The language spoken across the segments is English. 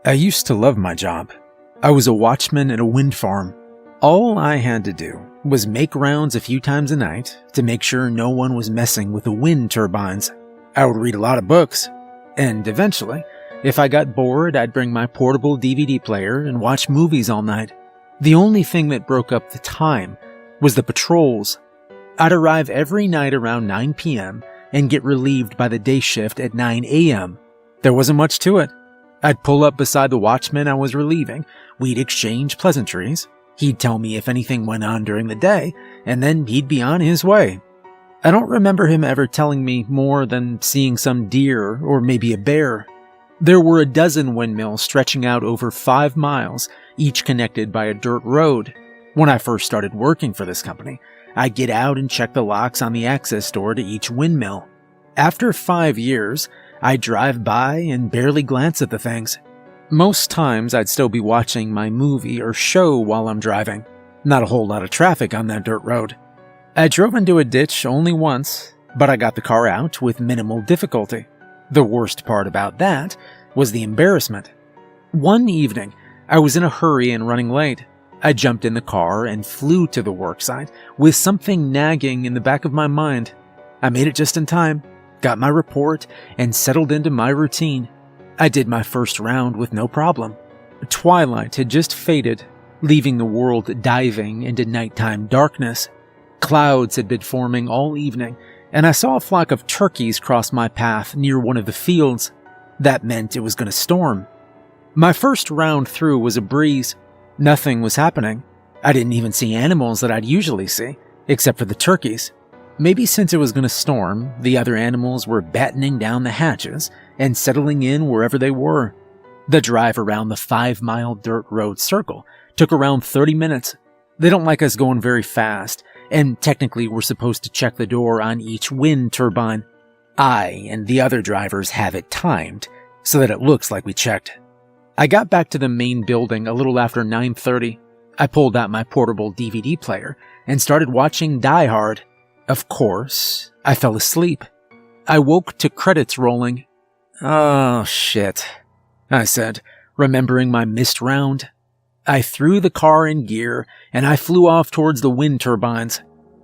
I used to love my job. I was a watchman at a wind farm. All I had to do was make rounds a few times a night to make sure no one was messing with the wind turbines. I would read a lot of books, and eventually, if I got bored, I'd bring my portable DVD player and watch movies all night. The only thing that broke up the time was the patrols. I'd arrive every night around 9 p.m. and get relieved by the day shift at 9 a.m. There wasn't much to it. I'd pull up beside the watchman I was relieving, we'd exchange pleasantries, he'd tell me if anything went on during the day, and then he'd be on his way. I don't remember him ever telling me more than seeing some deer or maybe a bear. There were a dozen windmills stretching out over 5 miles, each connected by a dirt road. When I first started working for this company, I'd get out and check the locks on the access door to each windmill. After 5 years, I'd drive by and barely glance at the things. Most times I'd still be watching my movie or show while I'm driving. Not a whole lot of traffic on that dirt road. I drove into a ditch only once, but I got the car out with minimal difficulty. The worst part about that was the embarrassment. One evening, I was in a hurry and running late. I jumped in the car and flew to the worksite with something nagging in the back of my mind. I made it just in time, got my report, and settled into my routine. I did my first round with no problem. Twilight had just faded, leaving the world diving into nighttime darkness. Clouds had been forming all evening, and I saw a flock of turkeys cross my path near one of the fields. That meant it was going to storm. My first round through was a breeze. Nothing was happening. I didn't even see animals that I'd usually see, except for the turkeys. Maybe since it was going to storm, the other animals were battening down the hatches and settling in wherever they were. The drive around the 5-mile dirt road circle took around 30 minutes. They don't like us going very fast, and technically we're supposed to check the door on each wind turbine. I and the other drivers have it timed so that it looks like we checked. I got back to the main building a little after 9:30. I pulled out my portable DVD player and started watching Die Hard. Of course, I fell asleep. I woke to credits rolling. "Oh, shit," I said, remembering my missed round. I threw the car in gear and I flew off towards the wind turbines.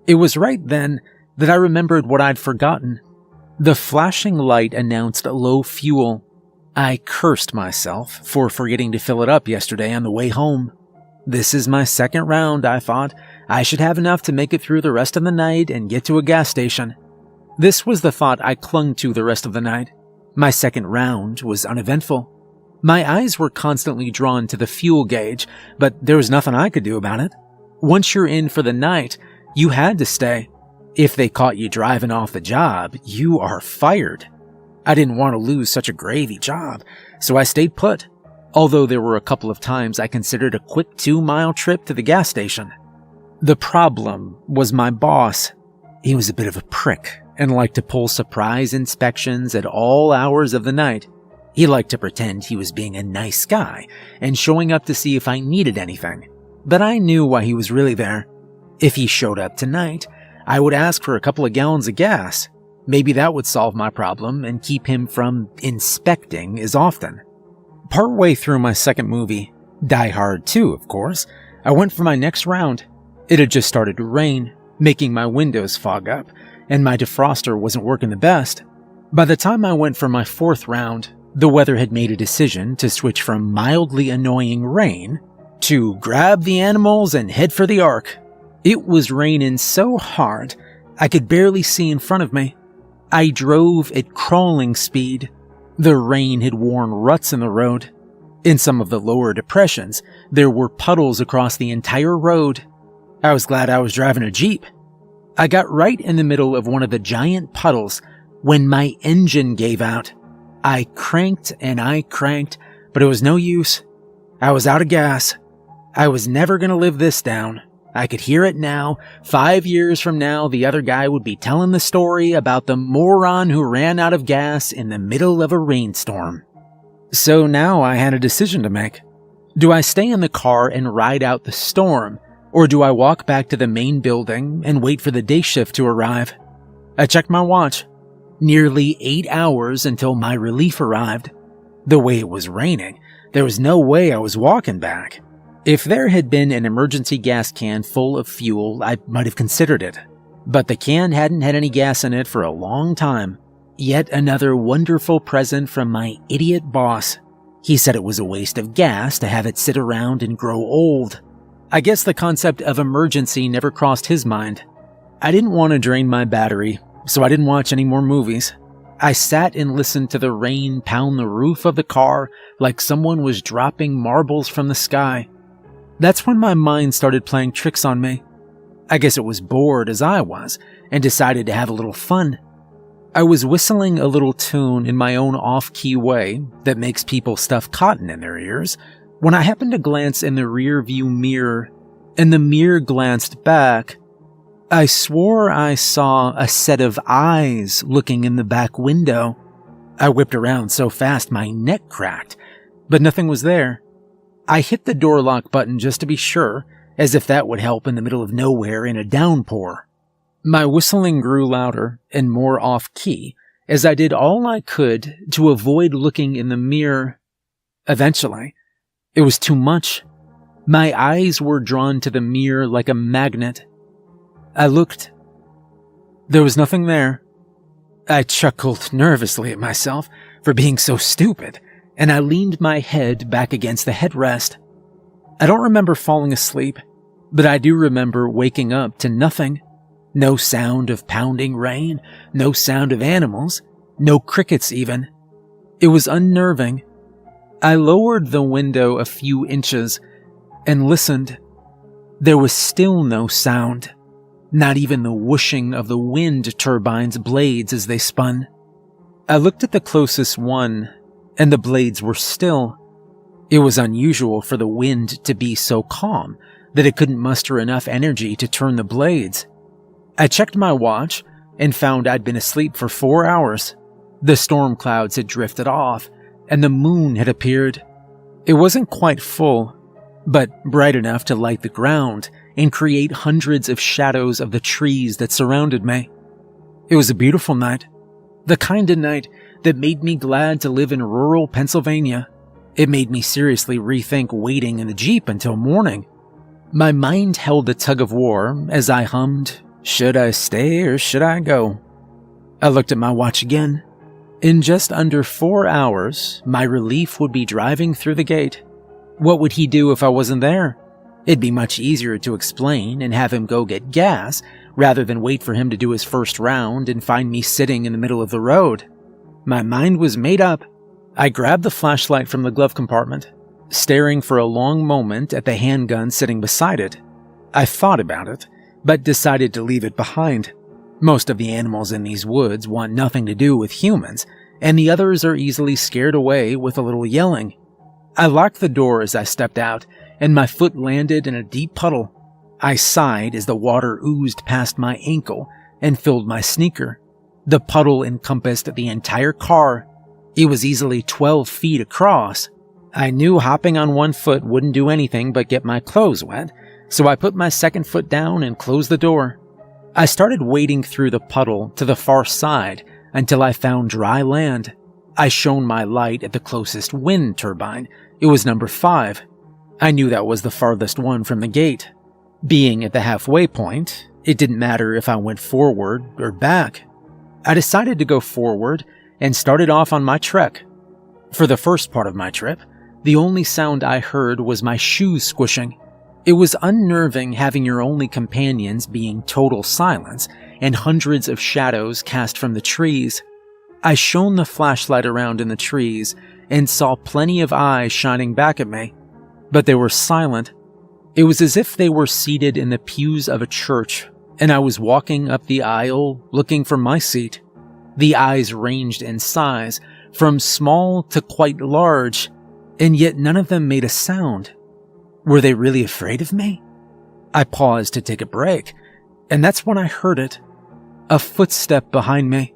It was right then that I remembered what I'd forgotten. The flashing light announced low fuel. I cursed myself for forgetting to fill it up yesterday on the way home. This is my second round, I thought. I should have enough to make it through the rest of the night and get to a gas station. This was the thought I clung to the rest of the night. My second round was uneventful. My eyes were constantly drawn to the fuel gauge, but there was nothing I could do about it. Once you're in for the night, you had to stay. If they caught you driving off the job, you are fired. I didn't want to lose such a gravy job, so I stayed put. Although there were a couple of times I considered a quick 2-mile trip to the gas station. The problem was my boss. He was a bit of a prick and liked to pull surprise inspections at all hours of the night. He liked to pretend he was being a nice guy and showing up to see if I needed anything. But I knew why he was really there. If he showed up tonight, I would ask for a couple of gallons of gas. Maybe that would solve my problem and keep him from inspecting as often. Partway through my second movie, Die Hard 2, of course, I went for my next round. It had just started to rain, making my windows fog up, and my defroster wasn't working the best. By the time I went for my fourth round, the weather had made a decision to switch from mildly annoying rain to grab the animals and head for the Ark. It was raining so hard, I could barely see in front of me. I drove at crawling speed. The rain had worn ruts in the road. In some of the lower depressions, there were puddles across the entire road. I was glad I was driving a Jeep. I got right in the middle of one of the giant puddles when my engine gave out. I cranked and I cranked, but it was no use. I was out of gas. I was never going to live this down. I could hear it now. 5 years from now, the other guy would be telling the story about the moron who ran out of gas in the middle of a rainstorm. So now I had a decision to make. Do I stay in the car and ride out the storm, or do I walk back to the main building and wait for the day shift to arrive? I checked my watch. Nearly 8 hours until my relief arrived. The way it was raining, There was no way I was walking back. If there had been an emergency gas can full of fuel, I might have considered it. But the can hadn't had any gas in it for a long time. Yet another wonderful present from my idiot boss. He said it was a waste of gas to have it sit around and grow old. I guess the concept of emergency never crossed his mind. I didn't want to drain my battery, so I didn't watch any more movies. I sat and listened to the rain pound the roof of the car like someone was dropping marbles from the sky. That's when my mind started playing tricks on me. I guess it was bored as I was and decided to have a little fun. I was whistling a little tune in my own off-key way that makes people stuff cotton in their ears when I happened to glance in the rear-view mirror, and the mirror glanced back. I swore I saw a set of eyes looking in the back window. I whipped around so fast my neck cracked, but nothing was there. I hit the door lock button just to be sure, as if that would help in the middle of nowhere in a downpour. My whistling grew louder and more off-key as I did all I could to avoid looking in the mirror. Eventually, it was too much. My eyes were drawn to the mirror like a magnet. I looked. There was nothing there. I chuckled nervously at myself for being so stupid, and I leaned my head back against the headrest. I don't remember falling asleep, but I do remember waking up to nothing. No sound of pounding rain, no sound of animals, no crickets even. It was unnerving. I lowered the window a few inches and listened. There was still no sound, not even the whooshing of the wind turbines' blades as they spun. I looked at the closest one, and the blades were still. It was unusual for the wind to be so calm that it couldn't muster enough energy to turn the blades. I checked my watch and found I'd been asleep for 4 hours. The storm clouds had drifted off, and the moon had appeared. It wasn't quite full, but bright enough to light the ground and create hundreds of shadows of the trees that surrounded me. It was a beautiful night, the kind of night that made me glad to live in rural Pennsylvania. It made me seriously rethink waiting in the Jeep until morning. My mind held a tug of war as I hummed, "Should I stay or should I go?" I looked at my watch again. In just under 4 hours, my relief would be driving through the gate. What would he do if I wasn't there? It'd be much easier to explain and have him go get gas rather than wait for him to do his first round and find me sitting in the middle of the road. My mind was made up. I grabbed the flashlight from the glove compartment, staring for a long moment at the handgun sitting beside it. I thought about it, but decided to leave it behind. Most of the animals in these woods want nothing to do with humans, and the others are easily scared away with a little yelling. I locked the door as I stepped out, and my foot landed in a deep puddle. I sighed as the water oozed past my ankle and filled my sneaker. The puddle encompassed the entire car. It was easily 12 feet across. I knew hopping on one foot wouldn't do anything but get my clothes wet, so I put my second foot down and closed the door. I started wading through the puddle to the far side until I found dry land. I shone my light at the closest wind turbine. It was number 5. I knew that was the farthest one from the gate. Being at the halfway point, it didn't matter if I went forward or back. I decided to go forward and started off on my trek. For the first part of my trip, the only sound I heard was my shoes squishing. It was unnerving having your only companions being total silence and hundreds of shadows cast from the trees. I shone the flashlight around in the trees and saw plenty of eyes shining back at me, but they were silent. It was as if they were seated in the pews of a church, and I was walking up the aisle looking for my seat. The eyes ranged in size, from small to quite large, and yet none of them made a sound. Were they really afraid of me? I paused to take a break, and that's when I heard it. A footstep behind me.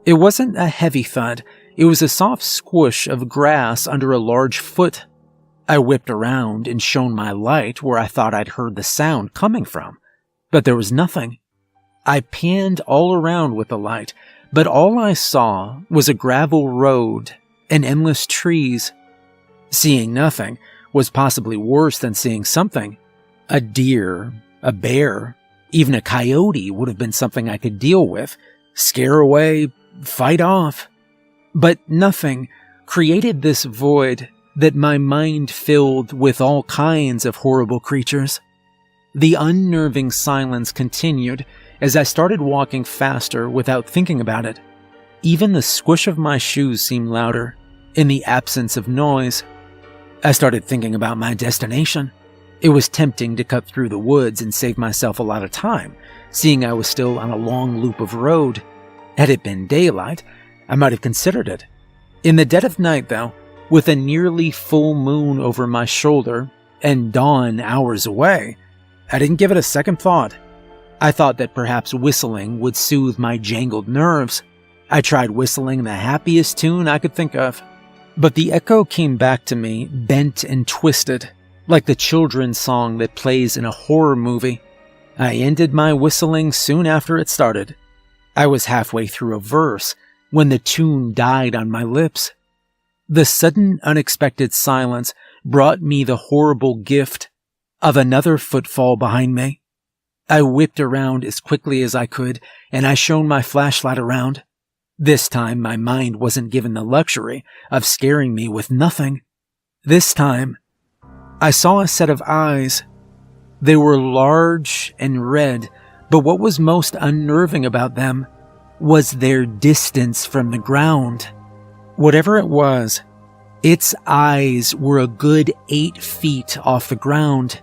It wasn't a heavy thud, it was a soft squish of grass under a large foot. I whipped around and shone my light where I thought I'd heard the sound coming from, but there was nothing. I panned all around with the light, but all I saw was a gravel road and endless trees. Seeing nothing was possibly worse than seeing something. A deer, a bear, even a coyote would have been something I could deal with, scare away, fight off. But nothing created this void that my mind filled with all kinds of horrible creatures. The unnerving silence continued as I started walking faster without thinking about it. Even the squish of my shoes seemed louder in the absence of noise. I started thinking about my destination. It was tempting to cut through the woods and save myself a lot of time, seeing I was still on a long loop of road. Had it been daylight, I might have considered it. In the dead of night, though, with a nearly full moon over my shoulder and dawn hours away, I didn't give it a second thought. I thought that perhaps whistling would soothe my jangled nerves. I tried whistling the happiest tune I could think of, but the echo came back to me bent and twisted, like the children's song that plays in a horror movie. I ended my whistling soon after it started. I was halfway through a verse when the tune died on my lips. The sudden, unexpected silence brought me the horrible gift of another footfall behind me. I whipped around as quickly as I could, and I shone my flashlight around. This time, my mind wasn't given the luxury of scaring me with nothing. This time, I saw a set of eyes. They were large and red, but what was most unnerving about them was their distance from the ground. Whatever it was, its eyes were a good 8 feet off the ground.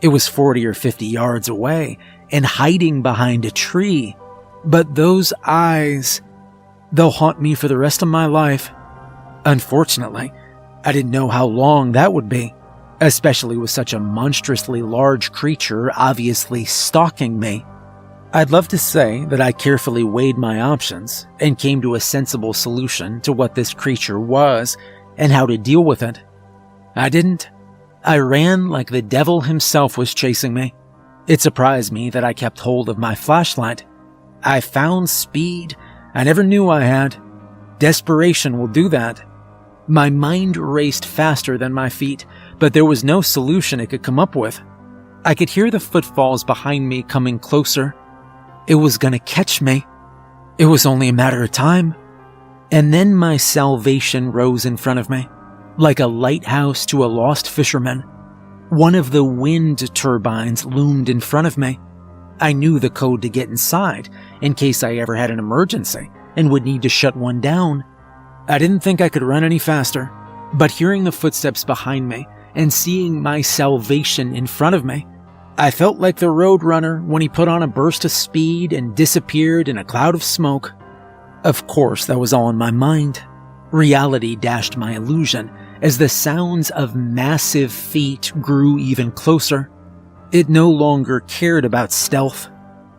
It was 40 or 50 yards away and hiding behind a tree. But those eyes, they'll haunt me for the rest of my life. Unfortunately, I didn't know how long that would be, especially with such a monstrously large creature obviously stalking me. I'd love to say that I carefully weighed my options and came to a sensible solution to what this creature was and how to deal with it. I didn't. I ran like the devil himself was chasing me. It surprised me that I kept hold of my flashlight. I found speed I never knew I had. Desperation will do that. My mind raced faster than my feet, but there was no solution it could come up with. I could hear the footfalls behind me coming closer. It was gonna catch me. It was only a matter of time. And then my salvation rose in front of me, like a lighthouse to a lost fisherman. One of the wind turbines loomed in front of me. I knew the code to get inside in case I ever had an emergency and would need to shut one down. I didn't think I could run any faster, but hearing the footsteps behind me and seeing my salvation in front of me, I felt like the roadrunner when he put on a burst of speed and disappeared in a cloud of smoke. Of course, that was all in my mind. Reality dashed my illusion as the sounds of massive feet grew even closer. It no longer cared about stealth.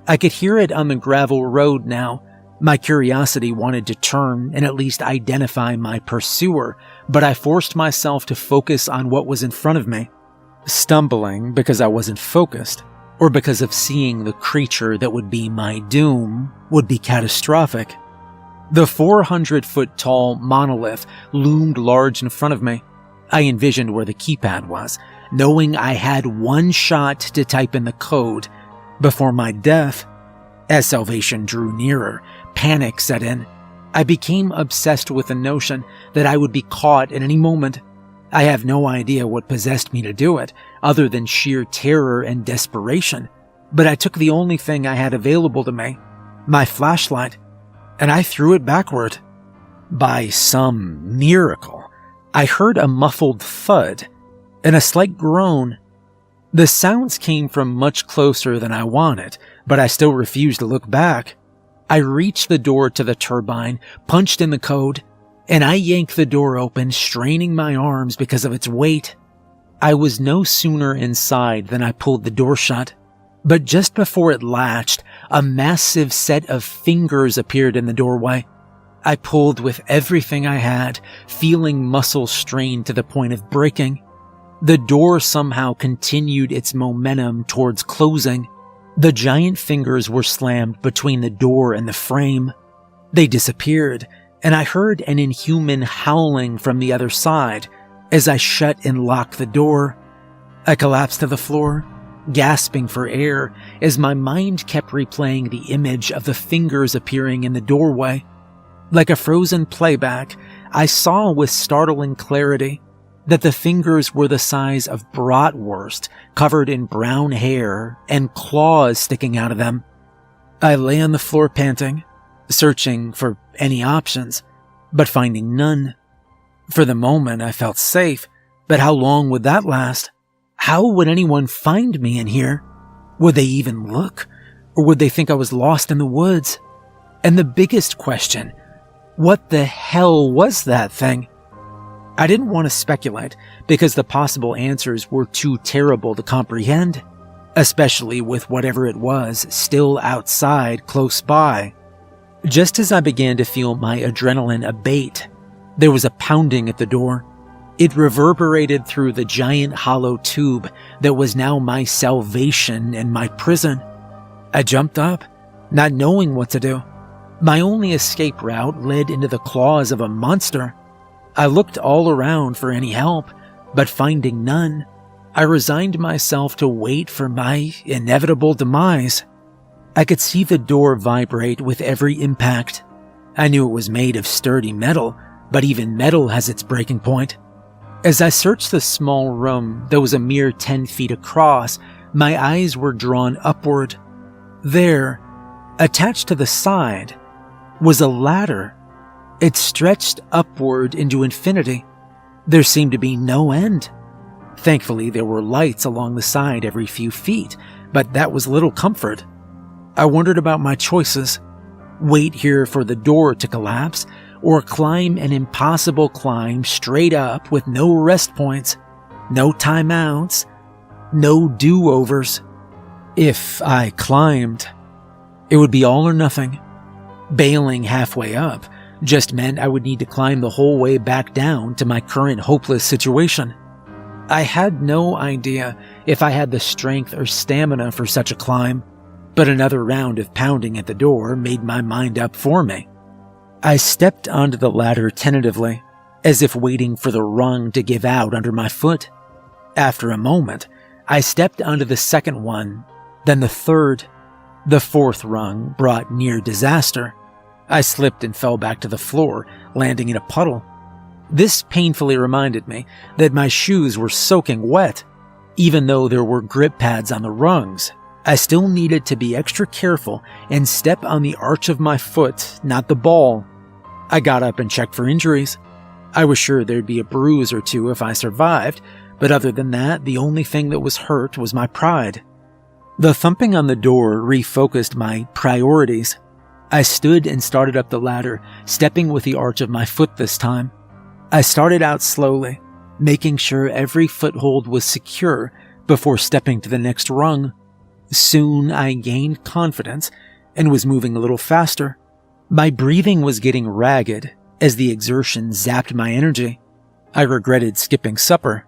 I could hear it on the gravel road now. My curiosity wanted to turn and at least identify my pursuer, but I forced myself to focus on what was in front of me. Stumbling because I wasn't focused, or because of seeing the creature that would be my doom, would be catastrophic. The 400-foot-tall monolith loomed large in front of me. I envisioned where the keypad was, knowing I had one shot to type in the code before my death. As salvation drew nearer, panic set in. I became obsessed with the notion that I would be caught at any moment. I have no idea what possessed me to do it, other than sheer terror and desperation, but I took the only thing I had available to me, my flashlight, and I threw it backward. By some miracle, I heard a muffled thud and a slight groan. The sounds came from much closer than I wanted, but I still refused to look back. I reached the door to the turbine, punched in the code, and I yanked the door open, straining my arms because of its weight. I was no sooner inside than I pulled the door shut, but just before it latched, a massive set of fingers appeared in the doorway. I pulled with everything I had, feeling muscles strained to the point of breaking. The door somehow continued its momentum towards closing. The giant fingers were slammed between the door and the frame. They disappeared, and I heard an inhuman howling from the other side, As I shut and locked the door, I collapsed to the floor, gasping for air as my mind kept replaying the image of the fingers appearing in the doorway. Like a frozen playback, I saw with startling clarity that the fingers were the size of bratwurst covered in brown hair and claws sticking out of them. I lay on the floor panting, searching for any options, but finding none. For the moment, I felt safe, but how long would that last? How would anyone find me in here? Would they even look? Or would they think I was lost in the woods? And the biggest question, what the hell was that thing? I didn't want to speculate because the possible answers were too terrible to comprehend, especially with whatever it was still outside close by. Just as I began to feel my adrenaline abate, there was a pounding at the door. It reverberated through the giant hollow tube that was now my salvation and my prison. I jumped up, not knowing what to do. My only escape route led into the claws of a monster. I looked all around for any help, but finding none, I resigned myself to wait for my inevitable demise. I could see the door vibrate with every impact. I knew it was made of sturdy metal, but even metal has its breaking point. As I searched the small room that was a mere 10 feet across, my eyes were drawn upward. There, attached to the side, was a ladder. It stretched upward into infinity. There seemed to be no end. Thankfully, there were lights along the side every few feet, but that was little comfort. I wondered about my choices. Wait here for the door to collapse, or climb an impossible climb straight up with no rest points, no timeouts, no do-overs. If I climbed, it would be all or nothing. Bailing halfway up just meant I would need to climb the whole way back down to my current hopeless situation. I had no idea if I had the strength or stamina for such a climb, but another round of pounding at the door made my mind up for me. I stepped onto the ladder tentatively, as if waiting for the rung to give out under my foot. After a moment, I stepped onto the second one, then the third. The fourth rung brought near disaster. I slipped and fell back to the floor, landing in a puddle. This painfully reminded me that my shoes were soaking wet. Even though there were grip pads on the rungs, I still needed to be extra careful and step on the arch of my foot, not the ball. I got up and checked for injuries. I was sure there'd be a bruise or two if I survived, but other than that, the only thing that was hurt was my pride. The thumping on the door refocused my priorities. I stood and started up the ladder, stepping with the arch of my foot this time. I started out slowly, making sure every foothold was secure before stepping to the next rung. Soon I gained confidence and was moving a little faster. My breathing was getting ragged as the exertion zapped my energy. I regretted skipping supper.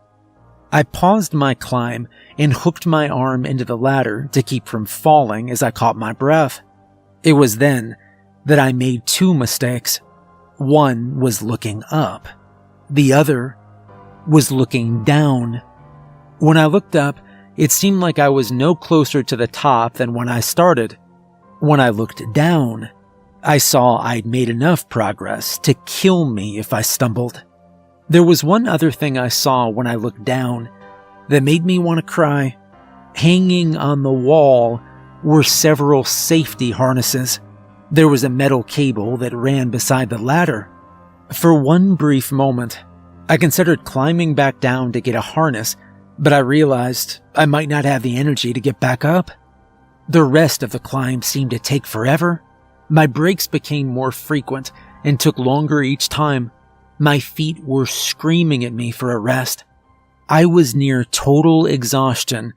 I paused my climb and hooked my arm into the ladder to keep from falling as I caught my breath. It was then that I made two mistakes. One was looking up. The other was looking down. When I looked up, it seemed like I was no closer to the top than when I started. When I looked down, I saw I'd made enough progress to kill me if I stumbled. There was one other thing I saw when I looked down that made me want to cry. Hanging on the wall were several safety harnesses. There was a metal cable that ran beside the ladder. For one brief moment, I considered climbing back down to get a harness, but I realized I might not have the energy to get back up. The rest of the climb seemed to take forever. My breaks became more frequent and took longer each time. My feet were screaming at me for a rest. I was near total exhaustion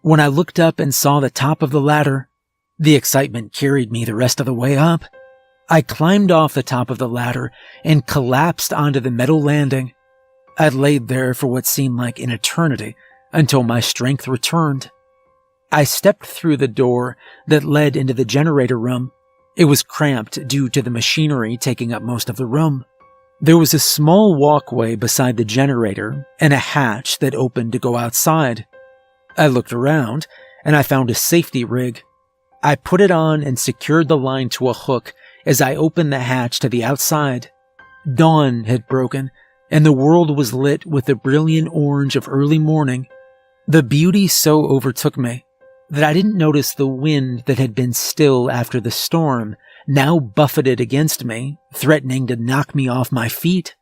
when I looked up and saw the top of the ladder. The excitement carried me the rest of the way up. I climbed off the top of the ladder and collapsed onto the metal landing. I laid there for what seemed like an eternity until my strength returned. I stepped through the door that led into the generator room. It was cramped due to the machinery taking up most of the room. There was a small walkway beside the generator and a hatch that opened to go outside. I looked around and I found a safety rig. I put it on and secured the line to a hook as I opened the hatch to the outside. Dawn had broken and the world was lit with the brilliant orange of early morning. The beauty so overtook me that I didn't notice the wind that had been still after the storm now buffeted against me, threatening to knock me off my feet.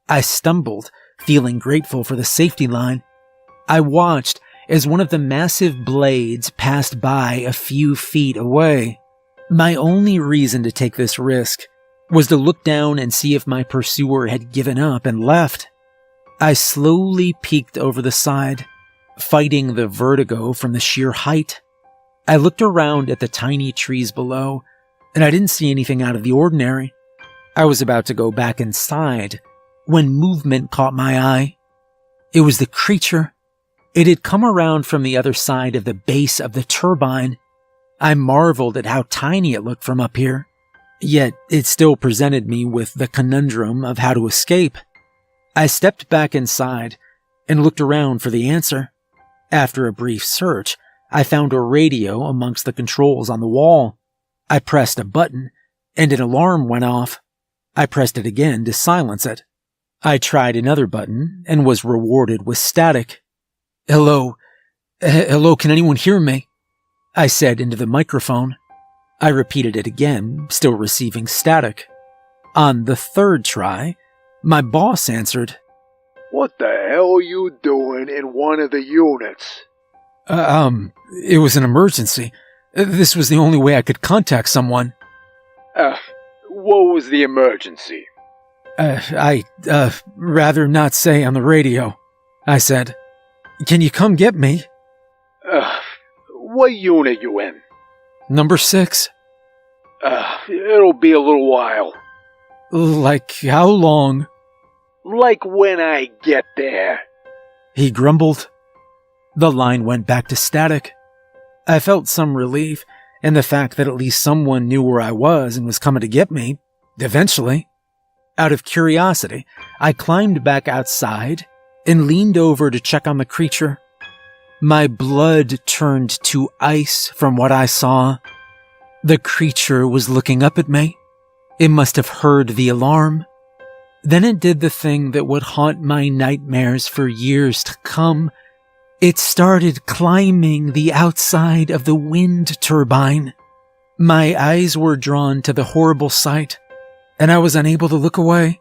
I stumbled, feeling grateful for the safety line. I watched as one of the massive blades passed by a few feet away. My only reason to take this risk was to look down and see if my pursuer had given up and left. I slowly peeked over the side, fighting the vertigo from the sheer height. I looked around at the tiny trees below, and I didn't see anything out of the ordinary. I was about to go back inside when movement caught my eye. It was the creature. It had come around from the other side of the base of the turbine. I marveled at how tiny it looked from up here, yet it still presented me with the conundrum of how to escape. I stepped back inside and looked around for the answer. After a brief search, I found a radio amongst the controls on the wall. I pressed a button, and an alarm went off. I pressed it again to silence it. I tried another button and was rewarded with static. Hello, can anyone hear me? I said into the microphone. I repeated it again, still receiving static. On the third try, my boss answered. What the hell are you doing in one of the units? It was an emergency. This was the only way I could contact someone. What was the emergency? I'd rather not say on the radio, I said. Can you come get me? What unit you in? Number 6. It'll be a little while. Like how long? Like when I get there. He grumbled. The line went back to static. I felt some relief in the fact that at least someone knew where I was and was coming to get me, eventually. Out of curiosity, I climbed back outside and leaned over to check on the creature. My blood turned to ice from what I saw. The creature was looking up at me. It must have heard the alarm. Then it did the thing that would haunt my nightmares for years to come. It started climbing the outside of the wind turbine. My eyes were drawn to the horrible sight, and I was unable to look away.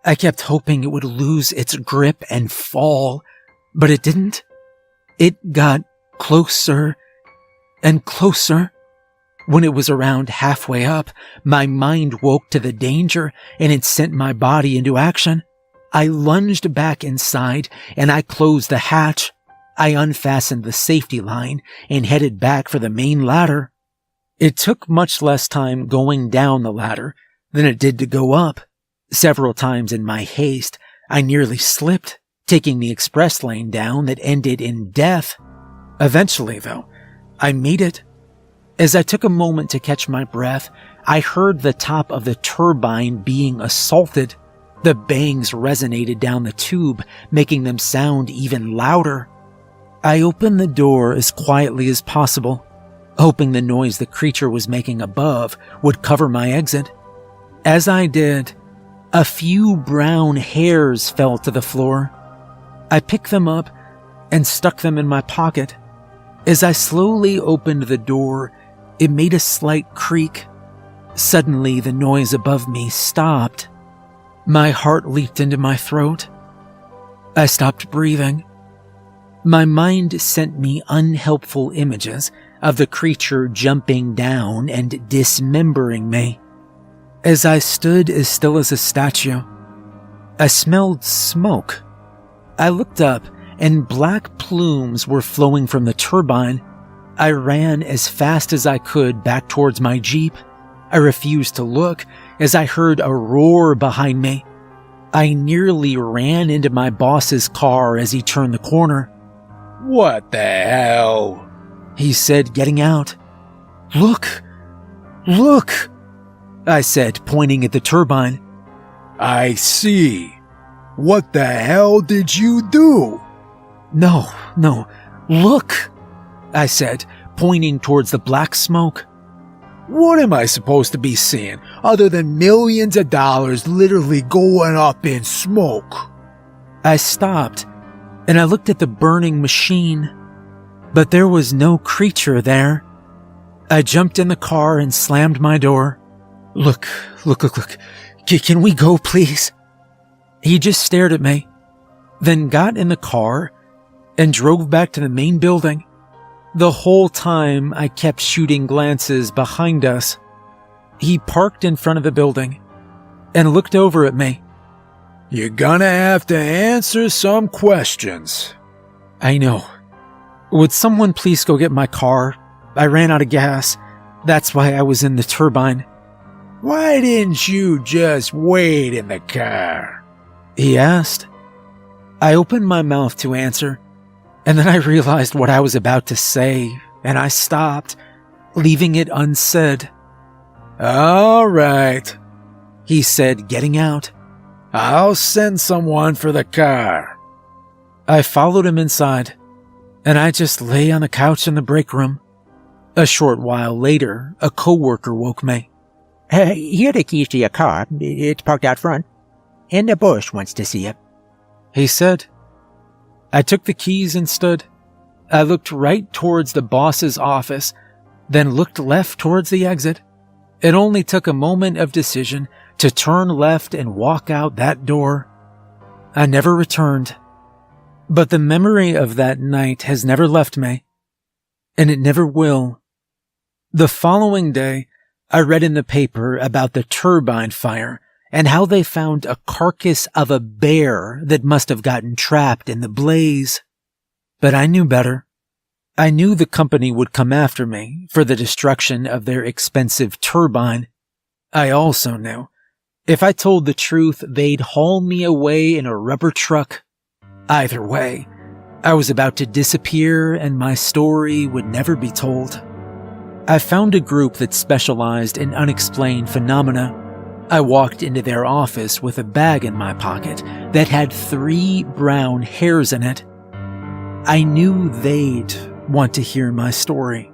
I kept hoping it would lose its grip and fall, but it didn't. It got closer and closer. When it was around halfway up, my mind woke to the danger, and it sent my body into action. I lunged back inside, and I closed the hatch. I unfastened the safety line and headed back for the main ladder. It took much less time going down the ladder than it did to go up. Several times in my haste, I nearly slipped, taking the express lane down that ended in death. Eventually, though, I made it. As I took a moment to catch my breath, I heard the top of the turbine being assaulted. The bangs resonated down the tube, making them sound even louder. I opened the door as quietly as possible, hoping the noise the creature was making above would cover my exit. As I did, a few brown hairs fell to the floor. I picked them up and stuck them in my pocket. As I slowly opened the door, it made a slight creak. Suddenly, the noise above me stopped. My heart leaped into my throat. I stopped breathing. My mind sent me unhelpful images of the creature jumping down and dismembering me. As I stood as still as a statue, I smelled smoke. I looked up, and black plumes were flowing from the turbine. I ran as fast as I could back towards my Jeep. I refused to look as I heard a roar behind me. I nearly ran into my boss's car as he turned the corner. What the hell? He said, getting out. Look! Look! I said, pointing at the turbine. I see. What the hell did you do? No, look, I said, pointing towards the black smoke. What am I supposed to be seeing other than millions of dollars literally going up in smoke? I stopped, and I looked at the burning machine, but there was no creature there. I jumped in the car and slammed my door. Look. Can we go, please? He just stared at me, then got in the car and drove back to the main building. The whole time I kept shooting glances behind us. He parked in front of the building and looked over at me. You're gonna have to answer some questions. I know. Would someone please go get my car? I ran out of gas. That's why I was in the turbine. Why didn't you just wait in the car? He asked. I opened my mouth to answer, and then I realized what I was about to say, and I stopped, leaving it unsaid. All right, he said, getting out. I'll send someone for the car. I followed him inside, and I just lay on the couch in the break room. A short while later, a coworker woke me. Here are the keys to your car. It's parked out front. And the boss wants to see you, he said. I took the keys and stood. I looked right towards the boss's office, then looked left towards the exit. It only took a moment of decision to turn left and walk out that door. I never returned. But the memory of that night has never left me, and it never will. The following day, I read in the paper about the turbine fire and how they found a carcass of a bear that must have gotten trapped in the blaze. But I knew better. I knew the company would come after me for the destruction of their expensive turbine. I also knew if I told the truth, they'd haul me away in a rubber truck. Either way, I was about to disappear and my story would never be told. I found a group that specialized in unexplained phenomena. I walked into their office with a bag in my pocket that had 3 brown hairs in it. I knew they'd want to hear my story.